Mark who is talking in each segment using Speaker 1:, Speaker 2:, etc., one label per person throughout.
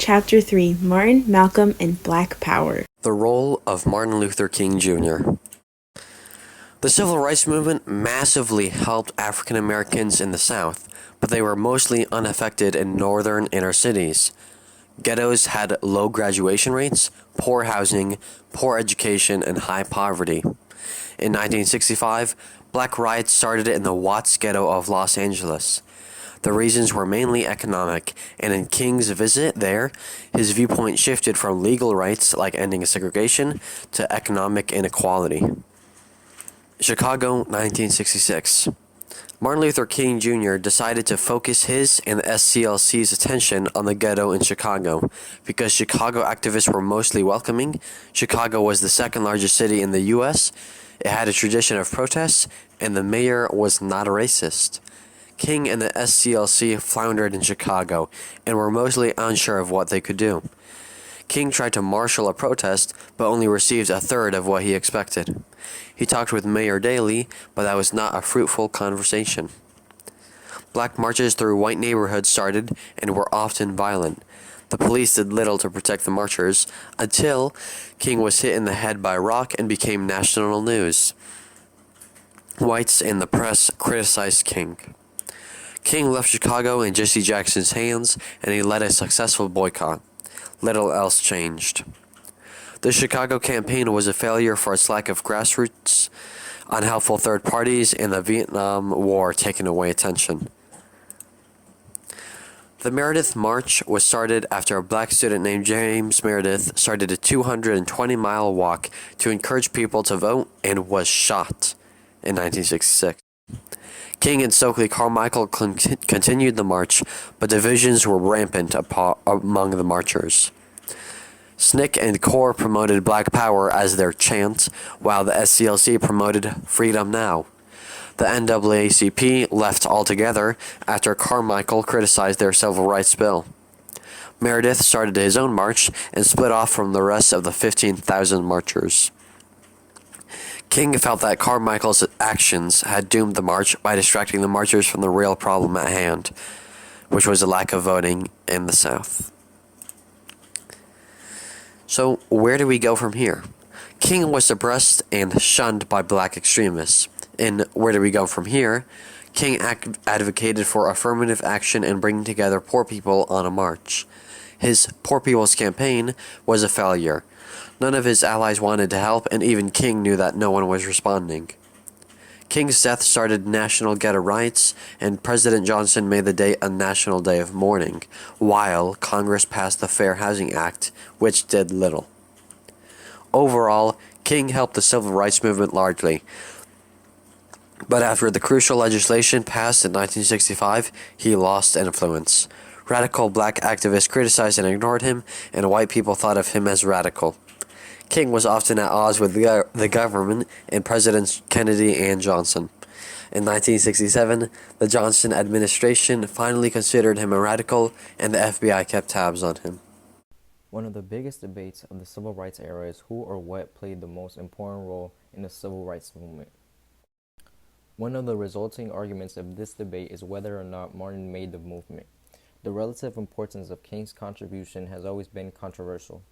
Speaker 1: Chapter 3, Martin, Malcolm, and Black Power.
Speaker 2: The role of Martin Luther King Jr. The Civil Rights Movement massively helped African Americans in the South, but they were mostly unaffected in northern inner cities. Ghettos had low graduation rates, poor housing, poor education, and high poverty. In 1965, black riots started in the Watts Ghetto of Los Angeles. The reasons were mainly economic, and in King's visit there, his viewpoint shifted from legal rights like ending segregation to economic inequality. Chicago, 1966. Martin Luther King Jr. decided to focus his and the SCLC's attention on the ghetto in Chicago. Because Chicago activists were mostly welcoming, Chicago was the second largest city in the U.S., it had a tradition of protests, and the mayor was not a racist. King and the SCLC floundered in Chicago and were mostly unsure of what they could do. King tried to marshal a protest, but only received a third of what he expected. He talked with Mayor Daley, but that was not a fruitful conversation. Black marches through white neighborhoods started and were often violent. The police did little to protect the marchers until King was hit in the head by a rock and became national news. Whites and the press criticized King. King left Chicago in Jesse Jackson's hands, and he led a successful boycott. Little else changed. The Chicago campaign was a failure for its lack of grassroots, unhelpful third parties, and the Vietnam War taking away attention. The Meredith March was started after a black student named James Meredith started a 220-mile walk to encourage people to vote and was shot in 1966. King and Stokely Carmichael continued the march, but divisions were rampant among the marchers. SNCC and CORE promoted Black Power as their chant, while the SCLC promoted Freedom Now. The NAACP left altogether after Carmichael criticized their civil rights bill. Meredith started his own march and split off from the rest of the 15,000 marchers. King felt that Carmichael's actions had doomed the march by distracting the marchers from the real problem at hand, which was a lack of voting in the South. So, where do we go from here? King was suppressed and shunned by black extremists. And where do we go from here? King advocated for affirmative action and bringing together poor people on a march. His Poor People's Campaign was a failure. None of his allies wanted to help, and even King knew that no one was responding. King's death started national ghetto riots, and President Johnson made the day a national day of mourning, while Congress passed the Fair Housing Act, which did little. Overall, King helped the civil rights movement largely, but after the crucial legislation passed in 1965, he lost influence. Radical black activists criticized and ignored him, and white people thought of him as radical. King was often at odds with the government and Presidents Kennedy and Johnson. In 1967, the Johnson administration finally considered him a radical, and the FBI kept tabs on him.
Speaker 3: One of the biggest debates of the civil rights era is who or what played the most important role in the civil rights movement. One of the resulting arguments of this debate is whether or not Martin made the movement. The relative importance of King's contribution has always been controversial.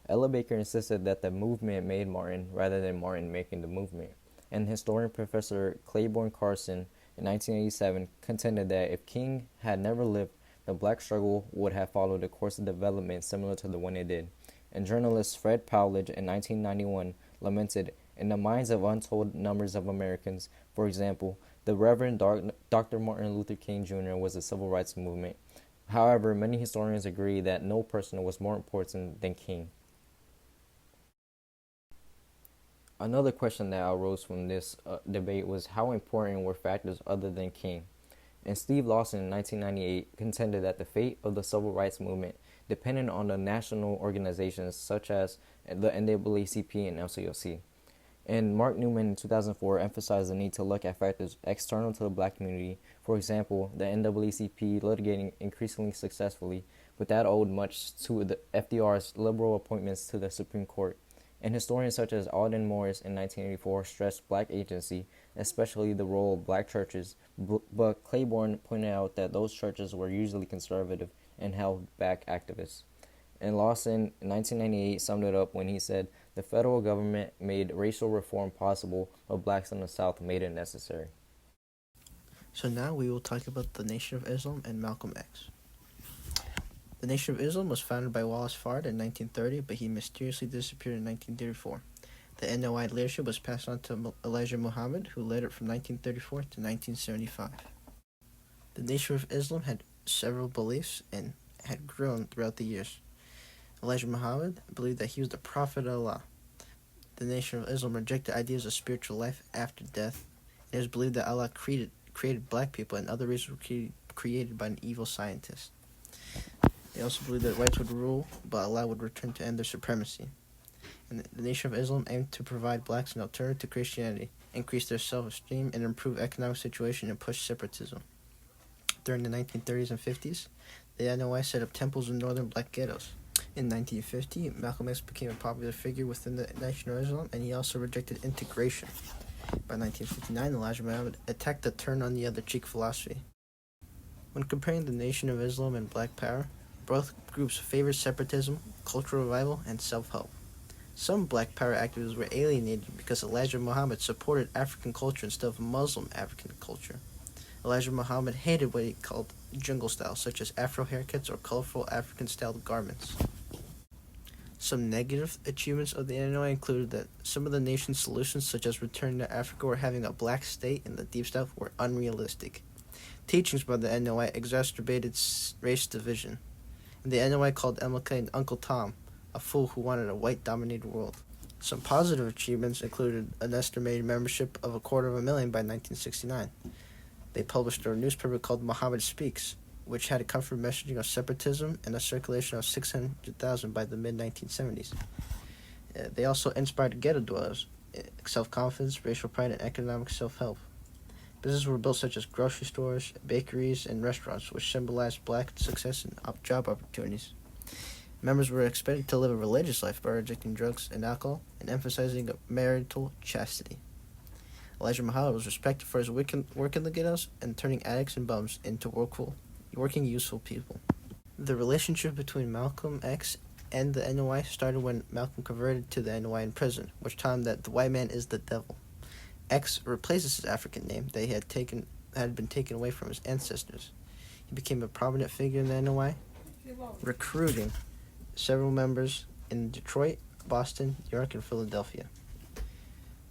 Speaker 3: Ella Baker insisted that the movement made Martin rather than Martin making the movement, and historian Professor Claiborne Carson in 1987 contended that if King had never lived, the black struggle would have followed a course of development similar to the one it did. And journalist Fred Powledge in 1991 lamented, in the minds of untold numbers of Americans, for example, the Reverend Dr. Martin Luther King Jr. was the civil rights movement. However, many historians agree that no person was more important than King. Another question that arose from this debate was how important were factors other than King. And Steve Lawson in 1998 contended that the fate of the civil rights movement depended on the national organizations such as the NAACP and LCLC. And Mark Newman in 2004 emphasized the need to look at factors external to the black community. For example, the NAACP litigating increasingly successfully, but that owed much to the FDR's liberal appointments to the Supreme Court. And historians such as Alden Morris in 1984 stressed black agency, especially the role of black churches, but Claiborne pointed out that those churches were usually conservative and held back activists. And Lawson, in 1998, summed it up when he said, "The federal government made racial reform possible, but blacks in the South made it necessary."
Speaker 4: So now we will talk about the Nation of Islam and Malcolm X. The Nation of Islam was founded by Wallace Fard in 1930, but he mysteriously disappeared in 1934. The NOI leadership was passed on to Elijah Muhammad, who led it from 1934 to 1975. The Nation of Islam had several beliefs and had grown throughout the years. Elijah Muhammad believed that he was the Prophet of Allah. The Nation of Islam rejected ideas of spiritual life after death. It was believed that Allah created black people and other races were created by an evil scientist. They also believed that whites would rule, but Allah would return to end their supremacy. And the Nation of Islam aimed to provide blacks an alternative to Christianity, increase their self-esteem, and improve economic situation and push separatism. During the 1930s and 50s, the NOI set up temples in northern black ghettos. In 1950, Malcolm X became a popular figure within the Nation of Islam, and he also rejected integration. By 1959, Elijah Muhammad attacked the turn on the other cheek philosophy. When comparing the Nation of Islam and Black Power, both groups favored separatism, cultural revival, and self-help. Some Black Power activists were alienated because Elijah Muhammad supported African culture instead of Muslim African culture. Elijah Muhammad hated what he called jungle styles, such as Afro haircuts or colorful African-styled garments. Some negative achievements of the NOI included that some of the nation's solutions, such as returning to Africa or having a black state in the Deep South, were unrealistic. Teachings by the NOI exacerbated race division. And the NOI called MLK Uncle Tom, a fool who wanted a white-dominated world. Some positive achievements included an estimated membership of 250,000 by 1969. They published a newspaper called Muhammad Speaks, which had a comfort messaging of separatism and a circulation of 600,000 by the mid-1970s. They also inspired ghetto dwellers, self-confidence, racial pride, and economic self-help. Businesses were built such as grocery stores, bakeries, and restaurants, which symbolized black success and job opportunities. Members were expected to live a religious life by rejecting drugs and alcohol and emphasizing marital chastity. Elijah Muhammad was respected for his work in the ghettos and turning addicts and bums into working, useful people. The relationship between Malcolm X and the NOI started when Malcolm converted to the NOI in prison, which taught him that the white man is the devil. X replaces his African name that he had been taken away from his ancestors. He became a prominent figure in the NOI, recruiting several members in Detroit, Boston, New York, and Philadelphia.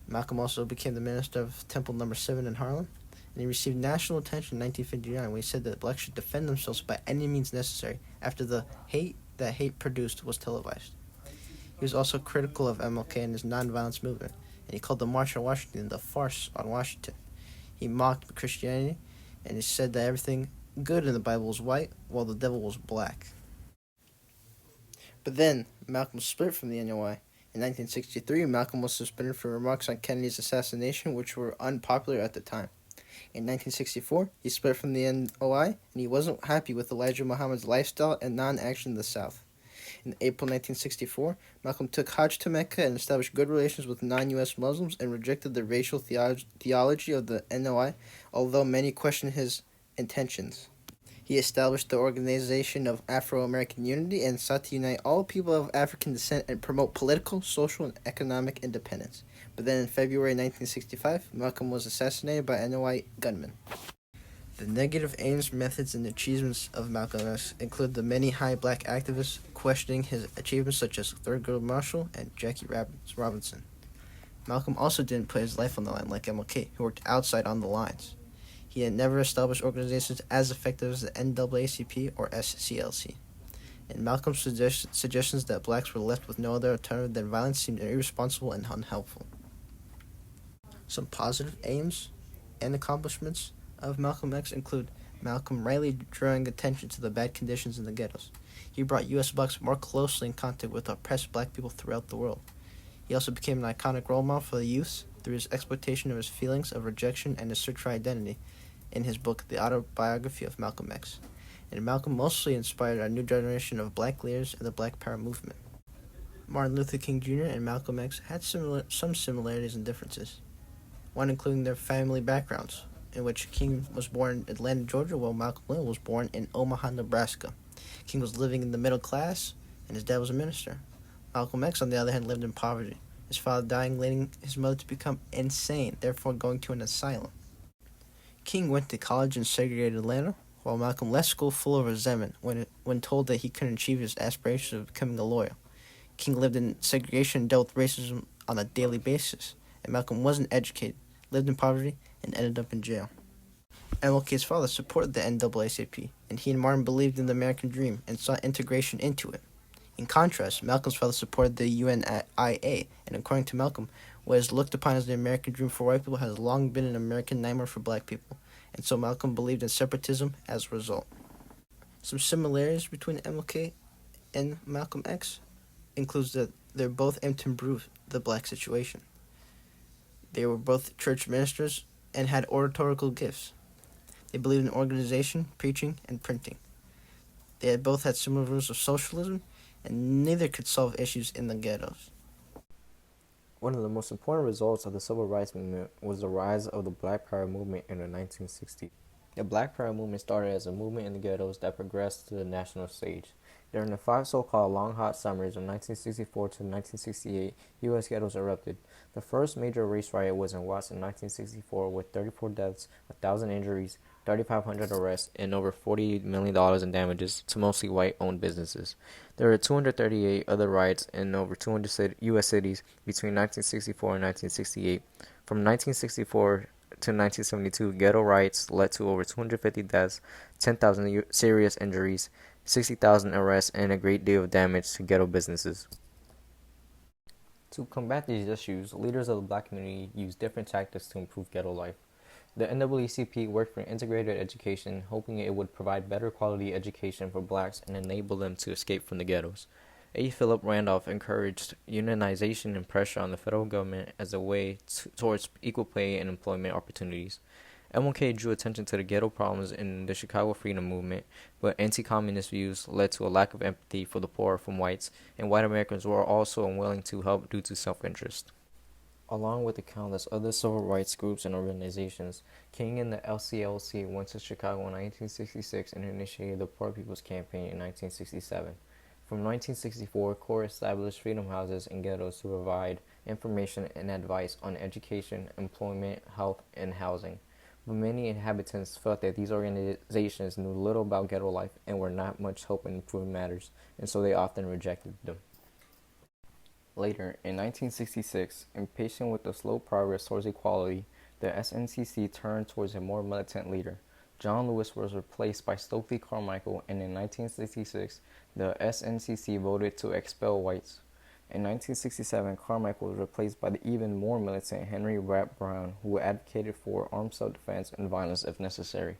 Speaker 4: Malcolm also became the minister of Temple No. 7 in Harlem, and he received national attention in 1959 when he said that blacks should defend themselves by any means necessary after the hate that hate produced was televised. He was also critical of MLK and his nonviolence movement, and he called the March on Washington the farce on Washington. He mocked Christianity, and he said that everything good in the Bible was white, while the devil was black. But then, Malcolm split from the NOI. In 1963, Malcolm was suspended for remarks on Kennedy's assassination, which were unpopular at the time. In 1964, he split from the NOI, and he wasn't happy with Elijah Muhammad's lifestyle and non-action in the South. In April 1964, Malcolm took Hajj to Mecca and established good relations with non-U.S. Muslims and rejected the racial theology of the NOI, although many questioned his intentions. He established the Organization of Afro-American Unity and sought to unite all people of African descent and promote political, social, and economic independence. But then in February 1965, Malcolm was assassinated by NOI gunmen. The negative aims, methods, and achievements of Malcolm X include the many high black activists questioning his achievements such as Thurgood Marshall and Jackie Robinson. Malcolm also didn't put his life on the line like MLK, who worked outside on the lines. He had never established organizations as effective as the NAACP or SCLC. And Malcolm's suggestions that blacks were left with no other alternative than violence seemed irresponsible and unhelpful. Some positive aims and accomplishments of Malcolm X include Malcolm rightly drawing attention to the bad conditions in the ghettos. He brought U.S. blacks more closely in contact with oppressed black people throughout the world. He also became an iconic role model for the youth through his exploitation of his feelings of rejection and his search for identity in his book, The Autobiography of Malcolm X. And Malcolm mostly inspired a new generation of black leaders in the Black Power movement. Martin Luther King Jr. and Malcolm X had some similarities and differences, one including their family backgrounds, in which King was born in Atlanta, Georgia, while Malcolm was born in Omaha, Nebraska. King was living in the middle class, and his dad was a minister. Malcolm X, on the other hand, lived in poverty, his father dying, leading his mother to become insane, therefore going to an asylum. King went to college in segregated Atlanta, while Malcolm left school full of resentment when told that he couldn't achieve his aspirations of becoming a lawyer. King lived in segregation and dealt with racism on a daily basis, and Malcolm wasn't educated, lived in poverty, and ended up in jail. MLK's father supported the NAACP, and he and Martin believed in the American dream and saw integration into it. In contrast, Malcolm's father supported the UNIA, and according to Malcolm, what is looked upon as the American dream for white people has long been an American nightmare for black people, and so Malcolm believed in separatism as a result. Some similarities between MLK and Malcolm X includes that they're both aimed to improve the black situation. They were both church ministers and had oratorical gifts. They believed in organization, preaching, and printing. They had both had similar views of socialism, and neither could solve issues in the ghettos.
Speaker 3: One of the most important results of the Civil Rights Movement was the rise of the Black Power movement in the 1960s. The Black Power movement started as a movement in the ghettos that progressed to the national stage. During the 5 so-called long hot summers of 1964 to 1968, U.S. ghettos erupted. The first major race riot was in Watts in 1964 with 34 deaths, 1,000 injuries, 3,500 arrests, and over $40 million in damages to mostly white-owned businesses. There were 238 other riots in over 200 U.S. cities between 1964 and 1968. From 1964 to 1972, ghetto riots led to over 250 deaths, 10,000 serious injuries, 60,000 arrests, and a great deal of damage to ghetto businesses. To combat these issues, leaders of the black community used different tactics to improve ghetto life. The NAACP worked for integrated education, hoping it would provide better quality education for blacks and enable them to escape from the ghettos. A. Philip Randolph encouraged unionization and pressure on the federal government as a way towards equal pay and employment opportunities. MLK drew attention to the ghetto problems in the Chicago Freedom Movement, but anti-communist views led to a lack of empathy for the poor from whites, and white Americans were also unwilling to help due to self-interest. Along with the countless other civil rights groups and organizations, King and the LCLC went to Chicago in 1966 and initiated the Poor People's Campaign in 1967. From 1964, CORE established freedom houses in ghettos to provide information and advice on education, employment, health, and housing. But many inhabitants felt that these organizations knew little about ghetto life and were not much help in improving matters, and so they often rejected them. Later, in 1966, impatient with the slow progress towards equality, the SNCC turned towards a more militant leader. John Lewis was replaced by Stokely Carmichael, and in 1966, the SNCC voted to expel whites. In 1967, Carmichael was replaced by the even more militant Henry Rapp Brown, who advocated for armed self-defense and violence if necessary.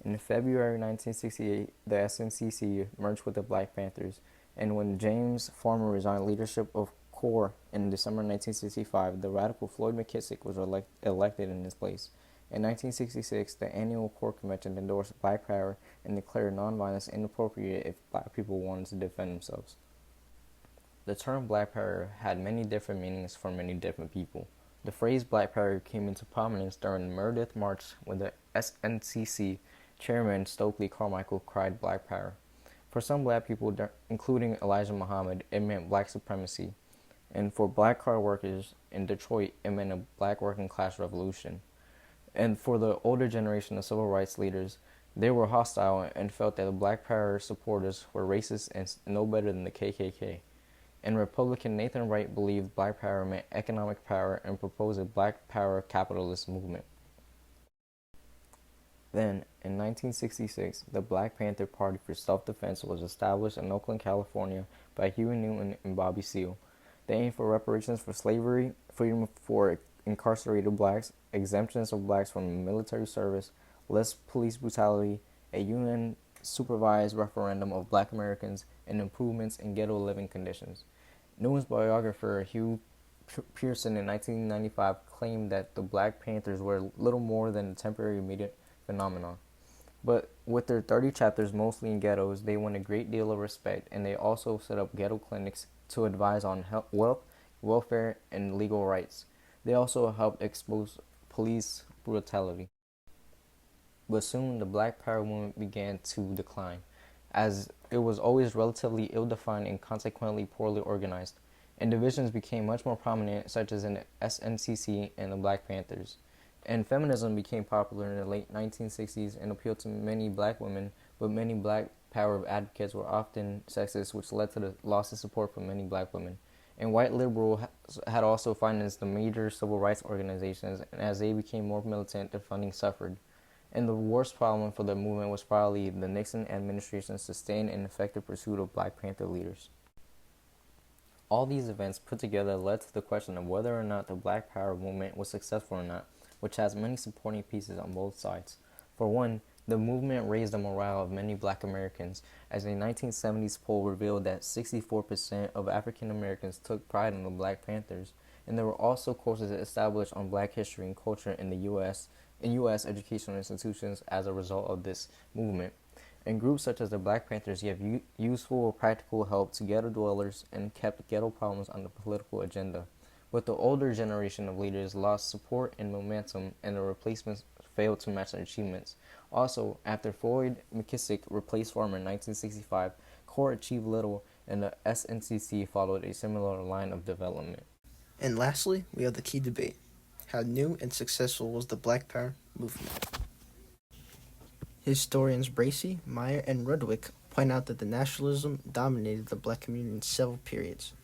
Speaker 3: In February 1968, the SNCC merged with the Black Panthers, and when James Farmer resigned leadership of CORE in December 1965, the radical Floyd McKissick was elected in his place. In 1966, the annual CORE convention endorsed Black Power and declared nonviolence inappropriate if black people wanted to defend themselves. The term Black Power had many different meanings for many different people. The phrase Black Power came into prominence during the Meredith March when the SNCC chairman Stokely Carmichael cried Black Power. For some black people, including Elijah Muhammad, it meant black supremacy. And for black car workers in Detroit, it meant a black working class revolution. And for the older generation of civil rights leaders, they were hostile and felt that the Black Power supporters were racist and no better than the KKK. And Republican Nathan Wright believed Black Power meant economic power and proposed a Black Power capitalist movement. Then, in 1966, the Black Panther Party for Self-Defense was established in Oakland, California by Huey Newton and Bobby Seale. They aimed for reparations for slavery, freedom for incarcerated blacks, exemptions of blacks from military service, less police brutality, a UN-supervised referendum of black Americans, and improvements in ghetto living conditions. Newton's biographer Hugh Pearson in 1995 claimed that the Black Panthers were little more than a temporary immediate phenomenon. But with their 30 chapters mostly in ghettos, they won a great deal of respect, and they also set up ghetto clinics to advise on wealth, welfare, and legal rights. They also helped expose police brutality. But soon the Black Power movement began to decline, as it was always relatively ill-defined and consequently poorly organized, and divisions became much more prominent, such as in the SNCC and the Black Panthers. And feminism became popular in the late 1960s and appealed to many black women, but many black power advocates were often sexist, which led to the loss of support from many black women. And white liberals had also financed the major civil rights organizations, and as they became more militant, their funding suffered. And the worst problem for the movement was probably the Nixon administration's sustained and effective pursuit of Black Panther leaders. All these events put together led to the question of whether or not the Black Power movement was successful or not, which has many supporting pieces on both sides. For one, the movement raised the morale of many black Americans, as a 1970s poll revealed that 64% of African Americans took pride in the Black Panthers, and there were also courses established on black history and culture in the U.S. Educational institutions as a result of this movement. And groups such as the Black Panthers gave useful or practical help to ghetto dwellers and kept ghetto problems on the political agenda. But the older generation of leaders lost support and momentum, and the replacements failed to match their achievements. Also, after Floyd McKissick replaced Farmer in 1965, CORE achieved little, and the SNCC followed a similar line of development.
Speaker 4: And lastly, we have the key debate. How new and successful was the Black Power movement? Historians Bracey, Meyer, and Rudwick point out that the nationalism dominated the black community in several periods,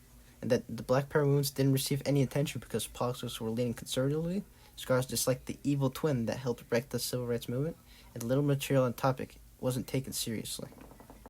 Speaker 4: and that the Black Power movements didn't receive any attention because politics were leaning conservatively. Scholars disliked the evil twin that helped wreck the civil rights movement, and little material on topic wasn't taken seriously.